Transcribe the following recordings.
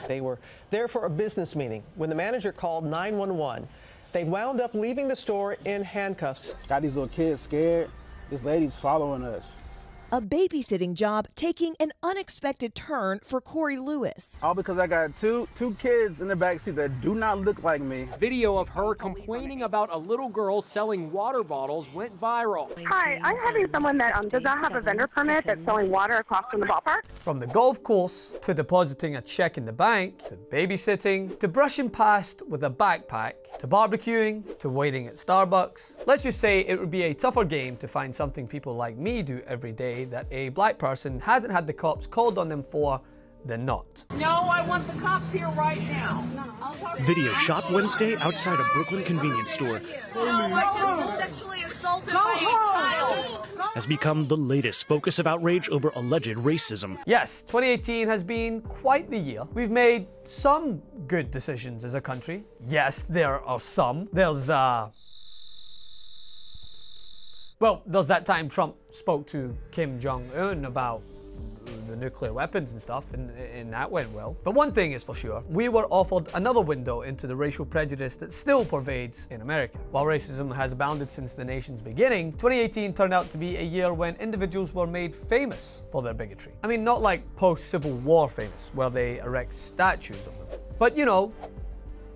They were there for a business meeting. When the manager called 911, they wound up leaving the store in handcuffs. Got these little kids scared. This lady's following us. A babysitting job taking an unexpected turn for Corey Lewis. All because I got two kids in the backseat that do not look like me. Video of her complaining about a little girl selling water bottles went viral. Hi, I'm having someone that does not have a vendor permit that's selling water across from the ballpark. From the golf course, to depositing a check in the bank, to babysitting, to brushing past with a backpack, to barbecuing, to waiting at Starbucks. Let's just say it would be a tougher game to find something people like me do every day that a black person hasn't had the cops called on them for than not. No, I want the cops here right now. Video shot Wednesday outside a Brooklyn convenience store Sexually assaulted by a child. has become the latest focus of outrage over alleged racism. Yes, 2018 has been quite the year. We've made some good decisions as a country. Yes, there are some. There's that time Trump spoke to Kim Jong-un about the nuclear weapons and stuff, and that went well. But one thing is for sure, we were offered another window into the racial prejudice that still pervades in America. While racism has abounded since the nation's beginning, 2018 turned out to be a year when individuals were made famous for their bigotry. I mean, not like post-Civil War famous, where they erect statues of them, but you know,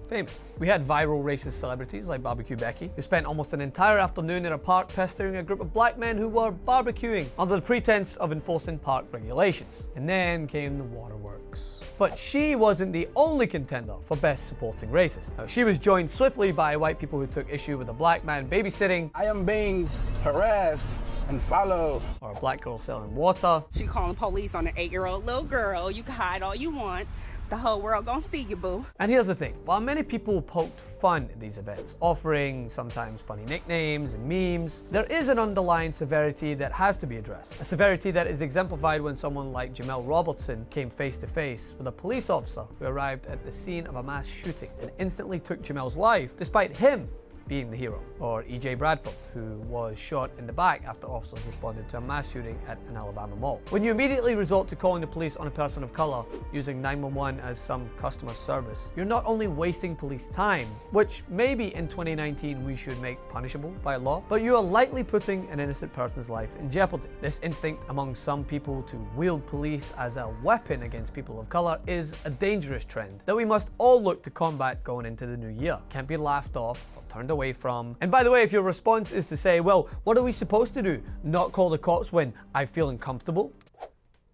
famous. We had viral racist celebrities like Barbecue Becky, who spent almost an entire afternoon in a park pestering a group of black men who were barbecuing under the pretense of enforcing park regulations. And then came the waterworks. But she wasn't the only contender for Best Supporting Racist. Now, she was joined swiftly by white people who took issue with a black man babysitting, I am being harassed and followed, or a black girl selling water. She calling police on an 8-year-old little girl. You can hide all you want. The whole world gonna see you, boo. And here's the thing, while many people poked fun at these events, offering sometimes funny nicknames and memes, there is an underlying severity that has to be addressed. A severity that is exemplified when someone like Jamel Robertson came face to face with a police officer who arrived at the scene of a mass shooting and instantly took Jamel's life, despite him being the hero. Or E.J. Bradford, who was shot in the back after officers responded to a mass shooting at an Alabama mall. When you immediately resort to calling the police on a person of color using 911 as some customer service, you're not only wasting police time, which maybe in 2019 we should make punishable by law, but you are likely putting an innocent person's life in jeopardy. This instinct among some people to wield police as a weapon against people of color is a dangerous trend that we must all look to combat going into the new year. Can't be laughed off or turned away from. And by the way, if your response is to say, well, what are we supposed to do? Not call the cops when I feel uncomfortable?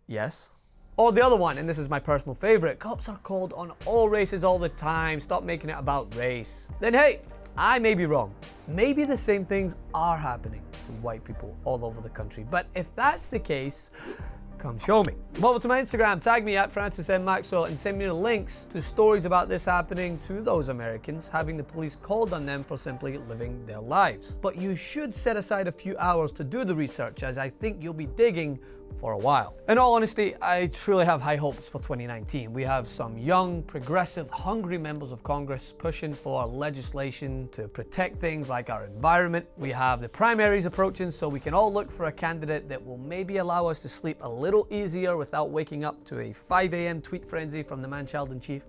Yes. Or the other one, and this is my personal favorite, cops are called on all races all the time, stop making it about race. Then hey, I may be wrong. Maybe the same things are happening to white people all over the country. But if that's the case, come show me. Come over to my Instagram, tag me at Francis M. Maxwell, and send me the links to stories about this happening to those Americans having the police called on them for simply living their lives. But you should set aside a few hours to do the research, as I think you'll be digging for a while. In all honesty, I truly have high hopes for 2019. We have some young, progressive, hungry members of Congress pushing for legislation to protect things like our environment. We have the primaries approaching, so we can all look for a candidate that will maybe allow us to sleep a little easier without waking up to a 5 a.m. tweet frenzy from the man-child-in-chief.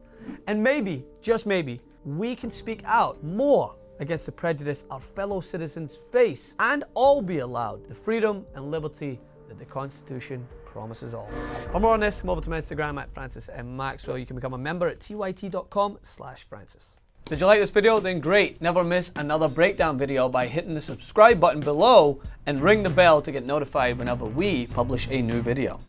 And maybe, just maybe, we can speak out more against the prejudice our fellow citizens face and all be allowed the freedom and liberty that the Constitution promises all. For more on this, come over to my Instagram at Francis M. Maxwell. You can become a member at tyt.com/Francis. Did you like this video? Then great. Never miss another breakdown video by hitting the subscribe button below and ring the bell to get notified whenever we publish a new video.